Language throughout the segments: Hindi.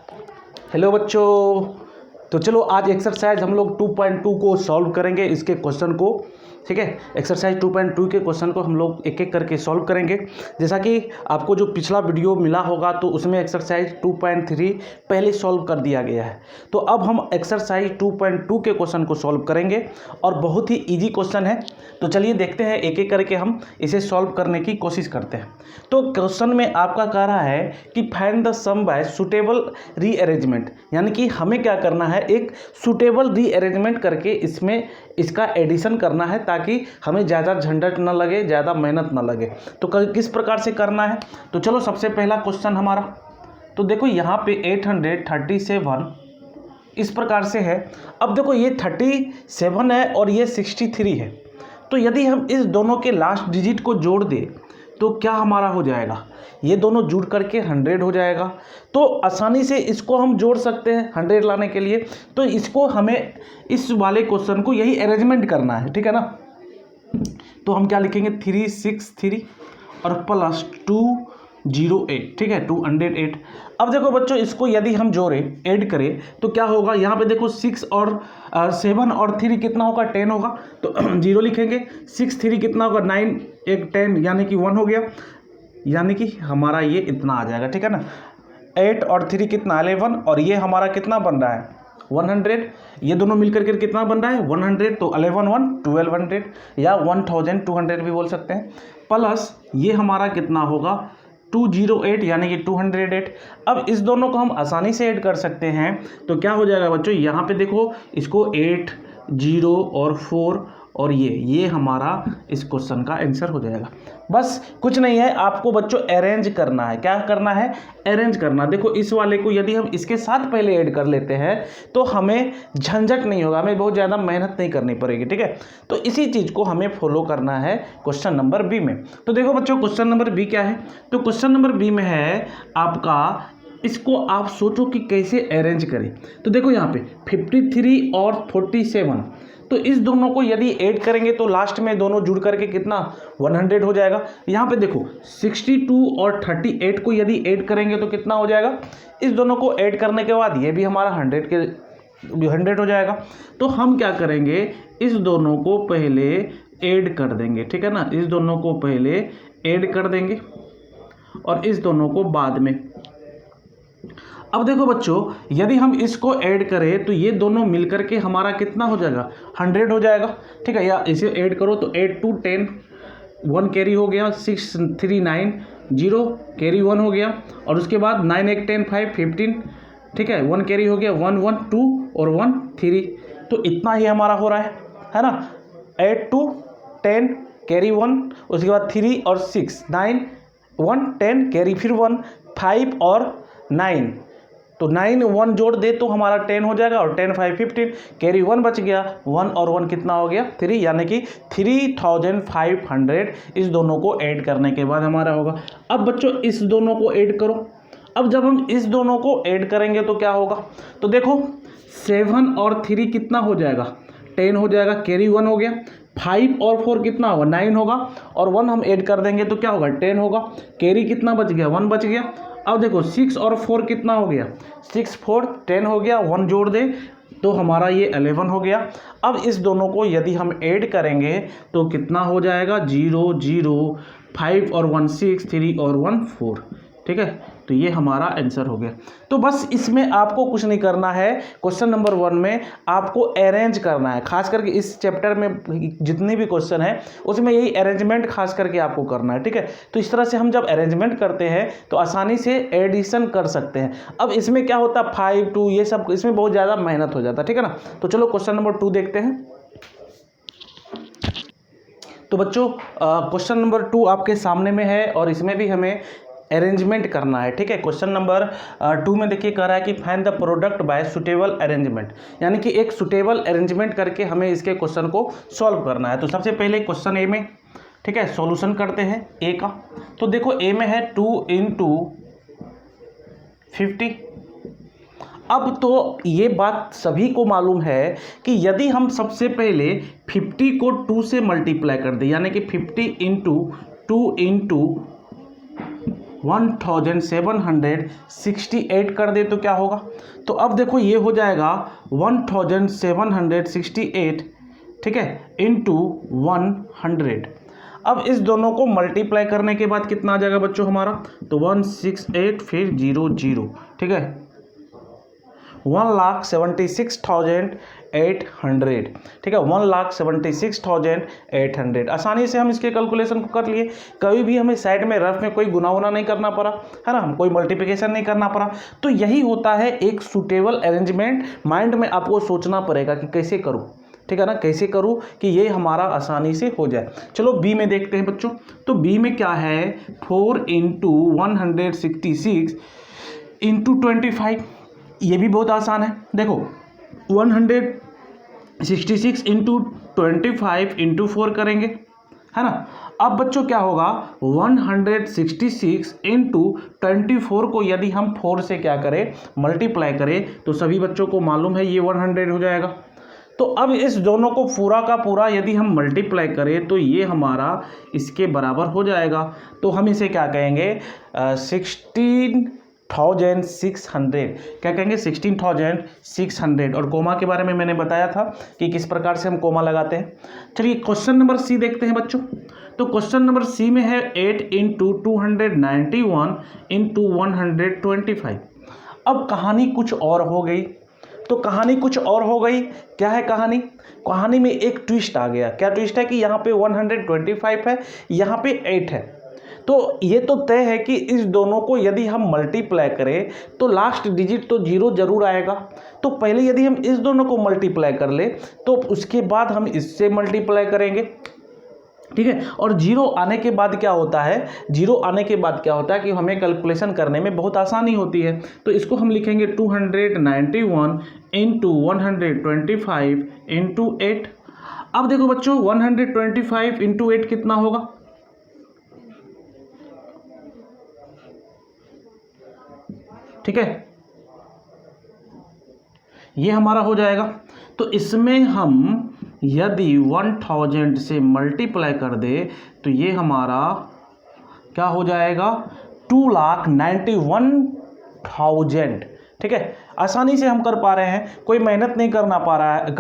हेलो बच्चों। तो चलो आज एक्सरसाइज हम लोग 2.2 को सॉल्व करेंगे, इसके क्वेश्चन को। ठीक है, एक्सरसाइज 2.2 के क्वेश्चन को हम लोग एक एक करके सॉल्व करेंगे। जैसा कि आपको जो पिछला वीडियो मिला होगा तो उसमें एक्सरसाइज 2.3 पहले सॉल्व कर दिया गया है। तो अब हम एक्सरसाइज 2.2 के क्वेश्चन को सॉल्व करेंगे और बहुत ही इजी क्वेश्चन है। तो चलिए देखते हैं, एक एक करके हम इसे सॉल्व करने की कोशिश करते हैं। तो क्वेश्चन में आपका कह रहा है कि find the sum by suitable rearrangement, यानी कि हमें क्या करना है, एक सुटेबल रीअरेंजमेंट करके इसमें इसका एडिशन करना है ताकि हमें ज़्यादा झंझट ना लगे, ज़्यादा मेहनत ना लगे। तो किस प्रकार से करना है, तो चलो सबसे पहला क्वेश्चन हमारा, तो देखो यहाँ पे 837 इस प्रकार से है। अब देखो ये 37 है और ये 63 है। तो यदि हम इस दोनों के लास्ट डिजिट को जोड़ दें तो क्या हमारा हो जाएगा, ये दोनों जुड़ करके 100 हो जाएगा। तो आसानी से इसको हम जोड़ सकते हैं 100 लाने के लिए। तो इसको हमें इस वाले क्वेश्चन को यही अरेंजमेंट करना है, ठीक है ना। तो हम क्या लिखेंगे, 363 और प्लस 208, ठीक है, 208। अब देखो बच्चों, इसको यदि हम जोड़ें, ऐड करें तो क्या होगा, यहाँ पे देखो 6 और 7 और 3 कितना होगा, 10 होगा। तो 0 लिखेंगे, 6 3 कितना होगा, 9 1 10, यानी कि 1 हो गया, यानी कि हमारा ये इतना आ जाएगा, ठीक है ना। 8 और 3 कितना, 11, और ये हमारा कितना बन रहा है, 100। ये दोनों मिलकर के कितना बन रहा है, 100। तो 11 1 1200 या 1200 भी बोल सकते हैं। प्लस ये हमारा कितना होगा, 208, यानी कि 208। अब इस दोनों को हम आसानी से ऐड कर सकते हैं। तो क्या हो जाएगा बच्चों, यहाँ पे देखो, इसको 8 0 और 4 और ये हमारा इस क्वेश्चन का आंसर हो जाएगा। बस कुछ नहीं है, आपको बच्चों अरेंज करना है। क्या करना है, अरेंज करना। देखो इस वाले को यदि हम इसके साथ पहले ऐड कर लेते हैं तो हमें झंझट नहीं होगा, हमें बहुत ज़्यादा मेहनत नहीं करनी पड़ेगी, ठीक है। तो इसी चीज़ को हमें फॉलो करना है क्वेश्चन नंबर बी में। तो देखो बच्चों, क्वेश्चन नंबर बी क्या है, तो क्वेश्चन नंबर बी में है आपका, इसको आप सोचो कि कैसे अरेंज करें। तो देखो यहाँ पे 53 और 47, तो इस दोनों को यदि ऐड करेंगे तो लास्ट में दोनों जुड़ करके कितना, 100 हो जाएगा। यहाँ पे देखो 62 और 38 को यदि ऐड करेंगे तो कितना हो जाएगा, इस दोनों को ऐड करने के बाद ये भी हमारा 100 हो जाएगा। तो हम क्या करेंगे, इस दोनों को पहले ऐड कर देंगे, ठीक है ना, इस दोनों को पहले ऐड कर देंगे और इस दोनों को बाद में। अब देखो बच्चों, यदि हम इसको ऐड करें तो ये दोनों मिलकर के हमारा कितना हो जाएगा, 100 हो जाएगा, ठीक है। या इसे ऐड करो तो 8 2 10, 1 कैरी हो गया, 6 3 9 0 कैरी 1 हो गया, और उसके बाद 9 1 10 5 15, ठीक है, 1 कैरी हो गया, 1 1 2 और 1 3। तो इतना ही हमारा हो रहा है ना। 8 2 10 कैरी 1, उसके बाद 3 और 6 9 1 10 कैरी फिर 1 5 और 9, तो 9 1 जोड़ दे तो हमारा 10 हो जाएगा, और 10 5 15 कैरी 1 बच गया, 1 और 1 कितना हो गया, 3, यानी कि 3500 इस दोनों को ऐड करने के बाद हमारा होगा। अब बच्चों इस दोनों को ऐड करो। अब जब हम इस दोनों को ऐड करेंगे तो क्या होगा, तो देखो 7 और 3 कितना हो जाएगा, 10 हो जाएगा, कैरी 1 हो गया, 5 और 4 कितना होगा, 9 होगा, और 1 हम ऐड कर देंगे तो क्या होगा, 10 होगा, कैरी कितना बच गया, 1 बच गया। अब देखो 6 और 4 कितना हो गया, 6 4 10 हो गया, 1 जोड़ दे तो हमारा ये 11 हो गया। अब इस दोनों को यदि हम ऐड करेंगे तो कितना हो जाएगा, 0 0 5 और 1 6 3 और 1 4, ठीक है। तो ये हमारा आंसर हो गया। तो बस इसमें आपको कुछ नहीं करना है, क्वेश्चन नंबर 1 में आपको अरेंज करना है। खास करके इस चैप्टर में जितने भी क्वेश्चन है उसमें यही अरेंजमेंट खास करके आपको करना है, ठीक है। तो इस तरह से हम जब अरेंजमेंट करते हैं तो आसानी से एडिशन कर सकते हैं। अब इसमें क्या होता है, 5 2 ये सब, इसमें बहुत ज़्यादा मेहनत हो जाता है, ठीक है ना। तो चलो क्वेश्चन नंबर 2 देखते हैं। तो बच्चों क्वेश्चन नंबर 2 आपके सामने में है और इसमें भी हमें अरेंजमेंट करना है, ठीक है। क्वेश्चन नंबर 2 में देखिए कह रहा है कि find the product bye suitable arrangement, यानी कि एक सुटेबल अरेंजमेंट करके हमें इसके क्वेश्चन को सॉल्व करना है। तो सबसे पहले क्वेश्चन ए में, ठीक है, सॉल्यूशन करते हैं ए का। तो देखो ए में है 2 × 50। अब तो ये बात सभी को मालूम है कि यदि हम सबसे पहले 50 को 2 से मल्टीप्लाई कर दें, यानी कि 50 × 2 × 1768 कर दे तो क्या होगा? तो अब देखो ये हो जाएगा 1768, ठीक है, इंटू 100। अब इस दोनों को मल्टीप्लाई करने के बाद कितना आ जाएगा बच्चों हमारा? तो 168 फिर 00, ठीक है, 1,76,800, ठीक है, 1,76,800। आसानी से हम इसके कैलकुलेशन को कर लिए, कभी भी हमें साइड में रफ में कोई गुना वुना नहीं करना पड़ा, है ना, कोई मल्टीप्लिकेशन नहीं करना पड़ा। तो यही होता है एक सूटेबल अरेंजमेंट। माइंड में आपको सोचना पड़ेगा कि कैसे करूँ, ठीक है ना, कैसे करूँ कि ये हमारा आसानी से हो जाए। चलो बी में देखते हैं बच्चों। तो बी में क्या है? 4 × 166 × 25। ये भी बहुत आसान है। देखो 166 × 25 × 4 करेंगे, है ना। अब बच्चों क्या होगा? 166 × 24 को यदि हम 4 से क्या करें, मल्टीप्लाई करें, तो सभी बच्चों को मालूम है ये 100 हो जाएगा। तो अब इस दोनों को पूरा का पूरा यदि हम मल्टीप्लाई करें तो ये हमारा इसके बराबर हो जाएगा। तो हम इसे क्या कहेंगे? 16,600। क्या कहेंगे? 16,600। और कोमा के बारे में मैंने बताया था कि किस प्रकार से हम कोमा लगाते हैं। चलिए क्वेश्चन नंबर सी देखते हैं बच्चों। तो क्वेश्चन नंबर सी में है 8 × 291 × 125। अब कहानी कुछ और हो गई। तो कहानी कुछ और हो गई। क्या है कहानी? कहानी में एक ट्विस्ट आ गया। क्या ट्विस्ट है? कि यहाँ पे 125 है, यहाँ पे 8 है। तो ये तो तय है कि इस दोनों को यदि हम मल्टीप्लाई करें तो लास्ट डिजिट तो 0 जरूर आएगा। तो पहले यदि हम इस दोनों को मल्टीप्लाई कर ले तो उसके बाद हम इससे मल्टीप्लाई करेंगे, ठीक है। और 0 आने के बाद क्या होता है? 0 आने के बाद क्या होता है कि हमें कैलकुलेशन करने में बहुत आसानी होती है। तो इसको हम लिखेंगे 291 × 125 × 8। अब देखो बच्चों 125 × 8 कितना होगा? ठीक है, ये हमारा हो जाएगा। तो इसमें हम यदि 1000 से मल्टीप्लाई कर दे तो ये हमारा क्या हो जाएगा? 2,91,000, ठीक है। आसानी से हम कर पा रहे हैं, कोई मेहनत नहीं करना पा रहा है,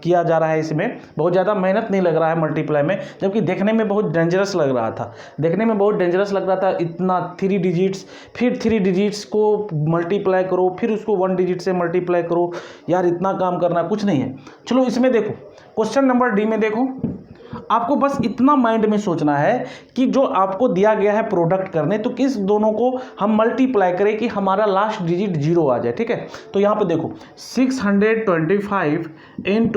किया जा रहा है, इसमें बहुत ज़्यादा मेहनत नहीं लग रहा है मल्टीप्लाई में, जबकि देखने में बहुत डेंजरस लग रहा था। देखने में बहुत डेंजरस लग रहा था, इतना 3 डिजिट्स, फिर 3 डिजिट्स को मल्टीप्लाई करो, फिर उसको 1 डिजिट से मल्टीप्लाई करो। यार इतना काम करना कुछ नहीं है। चलो इसमें देखो, क्वेश्चन नंबर डी में देखो, आपको बस इतना माइंड में सोचना है कि जो आपको दिया गया है प्रोडक्ट करने, तो किस दोनों को हम मल्टीप्लाई करें कि हमारा लास्ट डिजिट 0 आ जाए, ठीक है। तो यहाँ पे देखो 625 ×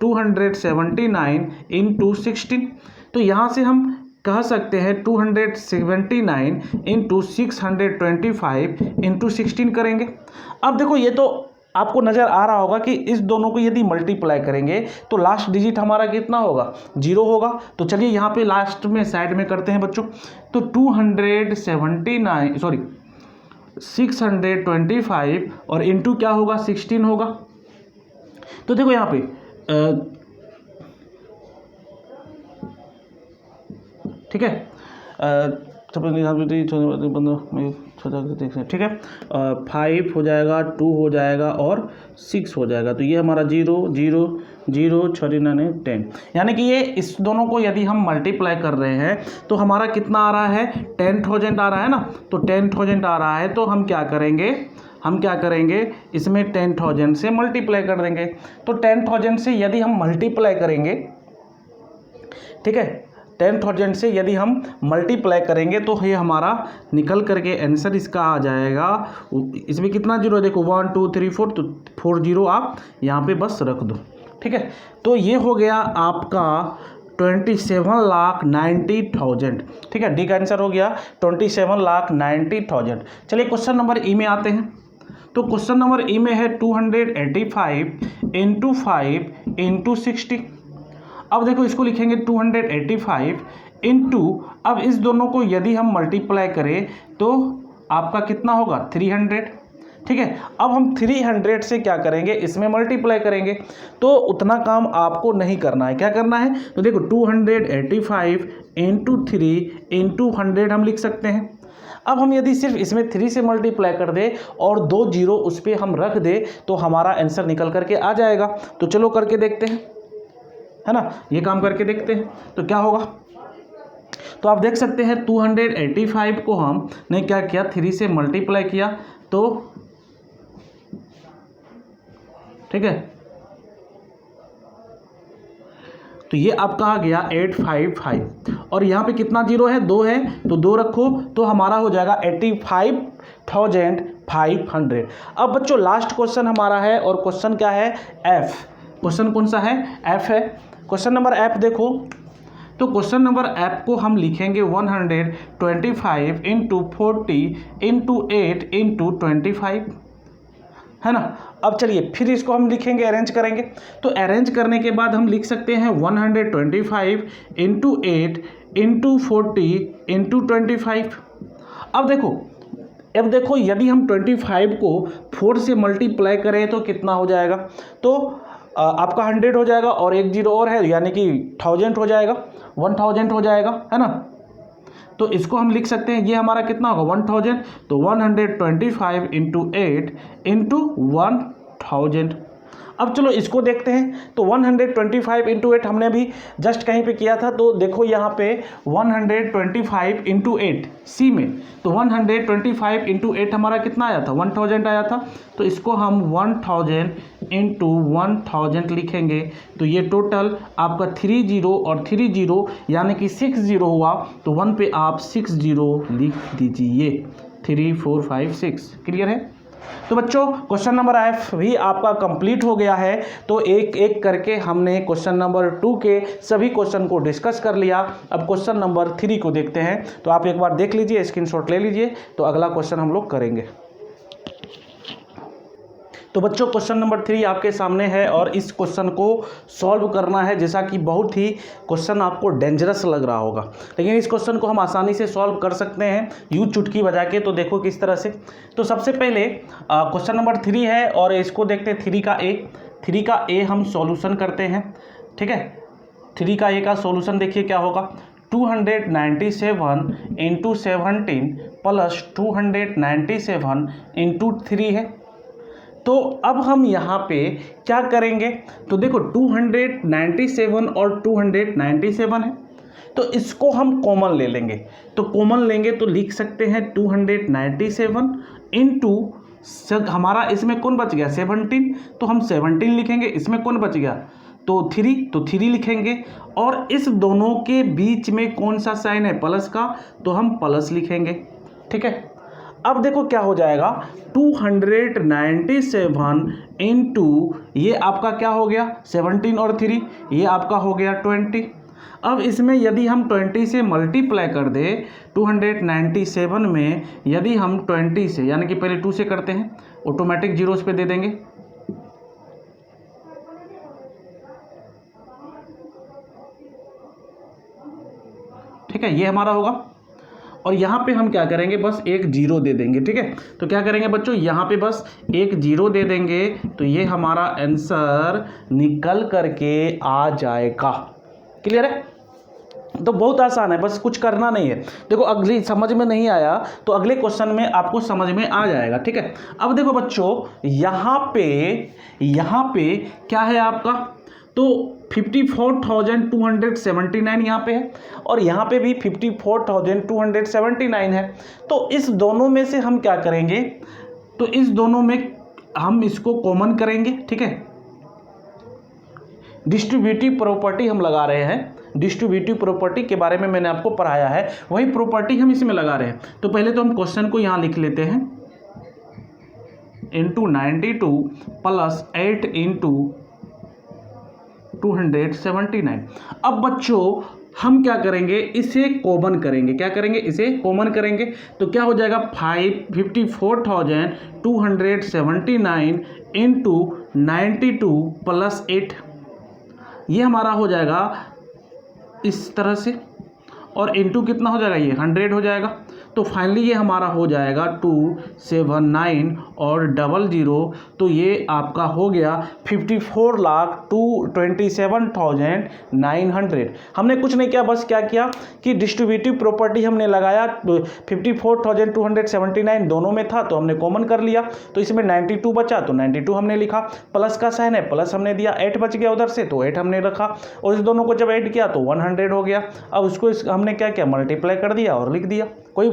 279 × 16। तो यहाँ से हम कह सकते हैं 279 × 625 × 16 करेंगे। अब देखो ये तो आपको नज़र आ रहा होगा कि इस दोनों को यदि मल्टीप्लाई करेंगे तो लास्ट डिजिट हमारा कितना होगा? 0 होगा। तो चलिए यहाँ पे लास्ट में साइड में करते हैं बच्चों। तो 625 और इंटू क्या होगा? 16 होगा। तो देखो यहाँ पे ठीक है, ठीक है, 5 हो जाएगा, 2 हो जाएगा और 6 हो जाएगा। तो ये हमारा 0 0 0 6 9 10, यानी कि ये इस दोनों को यदि हम मल्टीप्लाई कर रहे हैं तो हमारा कितना आ रहा है? 10,000 आ रहा है ना। तो 10,000 आ रहा है, तो हम क्या करेंगे? इसमें 10,000 से मल्टीप्लाई कर देंगे। तो 10,000 से यदि हम मल्टीप्लाई करेंगे, ठीक है, 10,000 से यदि हम मल्टीप्लाई करेंगे तो ये हमारा निकल करके आंसर इसका आ जाएगा। इसमें कितना 0 है? देखो 1 2 3 4, तो 4 0 आप यहाँ पे बस रख दो, ठीक है। तो ये हो गया आपका 27,90,000, ठीक है। डी का आंसर हो गया 27,90,000। चलिए क्वेश्चन नंबर ई में आते हैं। तो क्वेश्चन नंबर ई में है 285 × 5 × 60। अब देखो इसको लिखेंगे 285 इंटू, अब इस दोनों को यदि हम मल्टीप्लाई करें तो आपका कितना होगा? 300, ठीक है। अब हम 300 से क्या करेंगे? इसमें मल्टीप्लाई करेंगे। तो उतना काम आपको नहीं करना है। क्या करना है? तो देखो 285 × 3 × 100 हम लिख सकते हैं। अब हम यदि सिर्फ इसमें 3 से मल्टीप्लाई कर दे और 2 जीरो उस पर हम रख दे तो हमारा आंसर निकल करके आ जाएगा। तो चलो करके देखते हैं, है ना, ये काम करके देखते हैं तो क्या होगा। तो आप देख सकते हैं 285 को हमने क्या किया, 3 से मल्टीप्लाई किया, तो ठीक है, तो ये आपका आ गया 855 और यहाँ पे कितना जीरो है, 2 है, तो 2 रखो तो हमारा हो जाएगा 85,500। अब बच्चों लास्ट क्वेश्चन हमारा है और क्वेश्चन क्या है, एफ। क्वेश्चन कौन सा है, एफ है। क्वेश्चन नंबर एफ देखो, तो क्वेश्चन नंबर एफ को हम लिखेंगे 125 इंटू 40 इंटू 8 इंटू 25, है ना। अब चलिए फिर इसको हम लिखेंगे, अरेंज करेंगे। तो अरेंज करने के बाद हम लिख सकते हैं 125 इंटू 8 इंटू 40 इंटू 25। अब देखो यदि हम 25 को 4 से मल्टीप्लाई करें तो कितना हो जाएगा, तो आपका 100 हो जाएगा और एक जीरो और है, यानी कि 1000 हो जाएगा, 1000 हो जाएगा, है ना। तो इसको हम लिख सकते हैं, ये हमारा कितना होगा 1000, तो 125 इंटू 8 इंटू 1000। अब चलो इसको देखते हैं। तो 125 इंटू 8 हमने अभी जस्ट कहीं पे किया था, तो देखो यहाँ पे 125 इंटू 8 सी में, तो 125 इंटू 8 हमारा कितना आया था, 1000 आया था। तो इसको हम 1000 इंटू 1000 लिखेंगे, तो ये टोटल आपका 30 और 30 यानी कि 60 हुआ, तो 1 पे आप 60 लिख दीजिए, 3 4 5 6। क्लियर है। तो बच्चों क्वेश्चन नंबर एफ भी आपका कंप्लीट हो गया है। तो एक एक करके हमने क्वेश्चन नंबर 2 के सभी क्वेश्चन को डिस्कस कर लिया। अब क्वेश्चन नंबर 3 को देखते हैं, तो आप एक बार देख लीजिए, स्क्रीनशॉट ले लीजिए, तो अगला क्वेश्चन हम लोग करेंगे। तो बच्चों क्वेश्चन नंबर 3 आपके सामने है और इस क्वेश्चन को सॉल्व करना है, जैसा कि बहुत ही क्वेश्चन आपको डेंजरस लग रहा होगा, लेकिन इस क्वेश्चन को हम आसानी से सॉल्व कर सकते हैं यूं चुटकी बजा के। तो देखो किस तरह से। तो सबसे पहले क्वेश्चन नंबर 3 है और इसको देखते हैं 3 का ए हम सॉल्यूशन करते हैं, ठीक है। 3 का ए का सॉल्यूशन देखिए क्या होगा, 297 इंटू 17 प्लस 297 इंटू 3 है। तो अब हम यहाँ पे क्या करेंगे, तो देखो 297 और 297 है, तो इसको हम कॉमन ले लेंगे। तो कॉमन लेंगे तो लिख सकते हैं 297 इंटू हमारा इसमें कौन बच गया 17, तो हम 17 लिखेंगे। इसमें कौन बच गया तो 3 लिखेंगे, और इस दोनों के बीच में कौन सा साइन है प्लस का, तो हम प्लस लिखेंगे, ठीक है। अब देखो क्या हो जाएगा 297 इंटू ये आपका क्या हो गया 17 और 3 ये आपका हो गया 20। अब इसमें यदि हम 20 से मल्टीप्लाई कर दे 297 में, यदि हम 20 से यानी कि पहले 2 से करते हैं, ऑटोमेटिक जीरोस पे दे देंगे, ठीक है, ये हमारा होगा। और यहाँ पे हम क्या करेंगे, बस एक जीरो दे देंगे, ठीक है। तो क्या करेंगे बच्चों, यहाँ पे बस एक जीरो दे देंगे, तो ये हमारा आंसर निकल करके आ जाएगा। क्लियर है। तो बहुत आसान है, बस कुछ करना नहीं है। देखो अगली समझ में नहीं आया तो अगले क्वेश्चन में आपको समझ में आ जाएगा, ठीक है। अब देखो बच्चों यहाँ पे क्या है आपका, तो 54,279 यहाँ पे है और यहाँ पे भी 54,279 है। तो इस दोनों में से हम क्या करेंगे, तो इस दोनों में हम इसको कॉमन करेंगे, ठीक है। डिस्ट्रीब्यूटिव प्रॉपर्टी हम लगा रहे हैं, डिस्ट्रीब्यूटिव प्रॉपर्टी के बारे में मैंने आपको पढ़ाया है, वही प्रॉपर्टी हम इसमें लगा रहे हैं। तो पहले तो हम क्वेश्चन को यहाँ लिख लेते हैं, इंटू 92 प्लस 8 इंटू 279। अब बच्चों हम क्या करेंगे, इसे कॉमन करेंगे। क्या करेंगे, इसे कॉमन करेंगे, तो क्या हो जाएगा 54,279 इंटू 92 प्लस 8, ये हमारा हो जाएगा इस तरह से, और इंटू कितना हो जाएगा, ये 100 हो जाएगा। तो फाइनली ये हमारा हो जाएगा 279 और 00, तो ये आपका हो गया 54,27,900। हमने कुछ नहीं किया, बस क्या किया कि डिस्ट्रीब्यूटिव प्रॉपर्टी हमने लगाया, 54,279 दोनों में था तो हमने कॉमन कर लिया, तो इसमें 92 बचा तो 92 हमने लिखा, प्लस का साइन है प्लस हमने दिया, 8 बच गया उधर से तो 8 हमने रखा, और इस दोनों को जब ऐड किया तो 100 हो गया। अब उसको हमने क्या किया, मल्टीप्लाई कर दिया और लिख दिया, कोई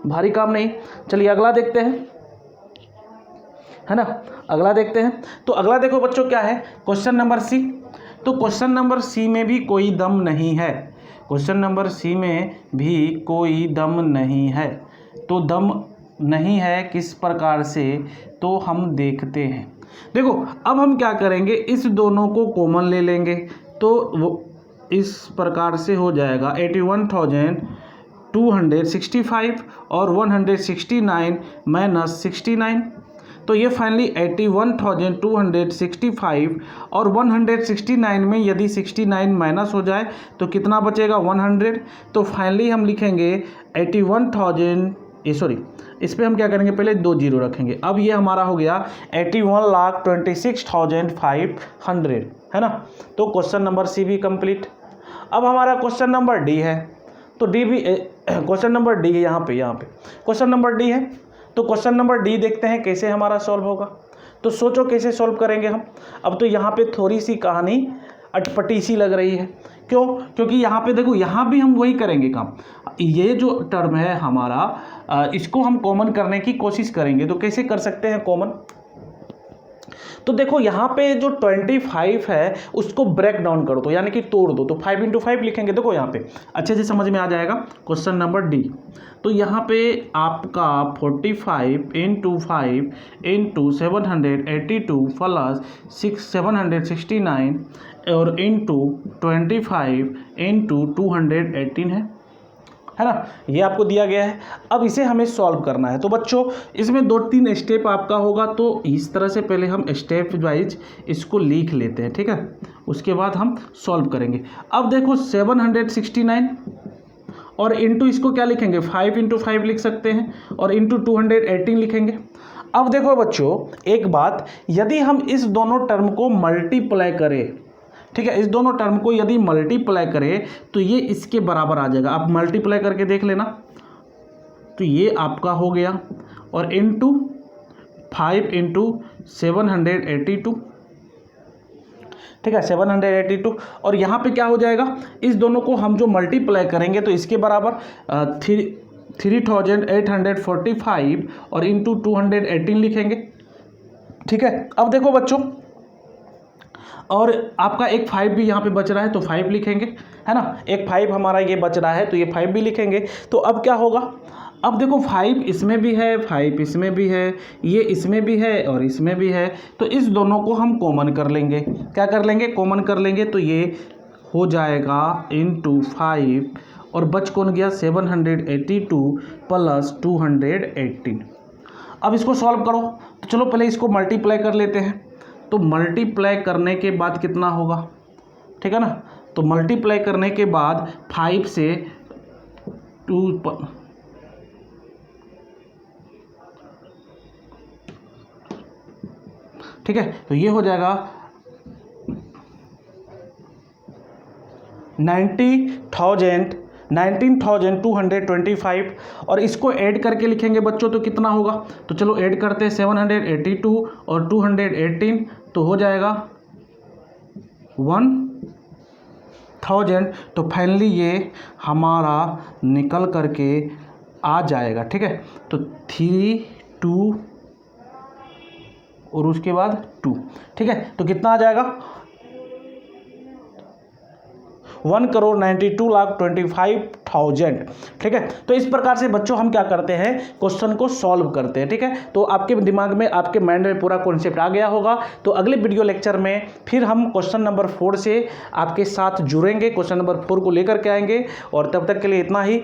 भारी काम नहीं। चलिए अगला देखते हैं, है ना, अगला देखते हैं। तो अगला देखो बच्चों क्या है, क्वेश्चन नंबर सी। तो क्वेश्चन नंबर सी में भी कोई दम नहीं है, क्वेश्चन नंबर सी में भी कोई दम नहीं है। तो दम नहीं है किस प्रकार से, तो हम देखते हैं। देखो अब हम क्या करेंगे, इस दोनों को कॉमन ले लेंगे, तो वो इस प्रकार से हो जाएगा 81,265 और 169 माइनस 69, तो ये फाइनली 81,265 और 169 में यदि 69 माइनस हो जाए तो कितना बचेगा 100, तो फाइनली हम लिखेंगे 81,000, सॉरी इस पर हम क्या करेंगे, पहले 2 जीरो रखेंगे। अब ये हमारा हो गया 81,26,500, है ना। तो क्वेश्चन नंबर सी भी कंप्लीट। अब हमारा क्वेश्चन नंबर डी है, तो डी भी क्वेश्चन नंबर डी है, यहाँ पे क्वेश्चन नंबर डी है। तो क्वेश्चन नंबर डी देखते हैं कैसे हमारा सॉल्व होगा। तो सोचो कैसे सॉल्व करेंगे हम। अब तो यहाँ पे थोड़ी सी कहानी अटपटी सी लग रही है, क्यों, क्योंकि यहाँ पे देखो यहाँ भी हम वही करेंगे काम। ये जो टर्म है हमारा, इसको हम कॉमन करने की कोशिश करेंगे। तो कैसे कर सकते हैं कॉमन, तो देखो यहाँ पे जो 25 है उसको ब्रेक डाउन कर दो, यानी कि तोड़ दो, तो 5 × 5 लिखेंगे। देखो यहाँ पे अच्छे से समझ में आ जाएगा। क्वेश्चन नंबर डी, तो यहाँ पे आपका 45 × 5 × 782 प्लस 769 और इंटू 25 × 218 है ना, ये आपको दिया गया है। अब इसे हमें सॉल्व करना है। तो बच्चों इसमें 2-3 स्टेप आपका होगा, तो इस तरह से पहले हम स्टेप वाइज इसको लिख लेते हैं, ठीक है, उसके बाद हम सॉल्व करेंगे। अब देखो 769 और इंटू इसको क्या लिखेंगे, 5 × 5 लिख सकते हैं, और इंटू 218 लिखेंगे। अब देखो बच्चों एक बात, यदि हम इस दोनों टर्म को मल्टीप्लाई करें, ठीक है, इस दोनों टर्म को यदि मल्टीप्लाई करें तो ये इसके बराबर आ जाएगा। आप मल्टीप्लाई करके देख लेना, तो ये आपका हो गया, और इंटू 5 × 782, ठीक है, 782, और यहाँ पे क्या हो जाएगा, इस दोनों को हम जो मल्टीप्लाई करेंगे तो इसके बराबर 3,845 और इंटू 218 लिखेंगे, ठीक है। अब देखो बच्चों, और आपका एक 5 भी यहाँ पे बच रहा है तो 5 लिखेंगे, है ना, एक 5 हमारा ये बच रहा है तो ये 5 भी लिखेंगे। तो अब क्या होगा, अब देखो 5 इसमें भी है, 5 इसमें भी है, ये इसमें भी है और इसमें भी है, तो इस दोनों को हम कॉमन कर लेंगे। क्या कर लेंगे, कॉमन कर लेंगे, तो ये हो जाएगा इंटू 5 और बच कौन गया 782 प्लस 218। अब इसको सॉल्व करो, तो चलो पहले इसको मल्टीप्लाई कर लेते हैं। तो मल्टीप्लाई करने के बाद कितना होगा, ठीक है ना, तो मल्टीप्लाई करने के बाद 5 से 2, ठीक है, तो ये हो जाएगा 19,225 और इसको ऐड करके लिखेंगे बच्चों तो कितना होगा, तो चलो ऐड करते हैं 782 और 218, तो हो जाएगा 1000। तो फाइनली ये हमारा निकल करके आ जाएगा, ठीक है। तो 3, 2 और उसके बाद 2, ठीक है, तो कितना आ जाएगा 1,92,25,000, ठीक है। तो इस प्रकार से बच्चों हम क्या करते हैं, क्वेश्चन को सॉल्व करते हैं, ठीक है। तो आपके दिमाग में, आपके माइंड में पूरा कॉन्सेप्ट आ गया होगा। तो अगले वीडियो लेक्चर में फिर हम क्वेश्चन नंबर 4 से आपके साथ जुड़ेंगे, क्वेश्चन नंबर 4 को लेकर के आएंगे। और तब तक के लिए इतना ही।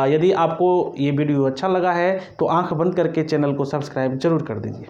यदि आपको ये वीडियो अच्छा लगा है तो आंख बंद करके चैनल को सब्सक्राइब जरूर कर दीजिए।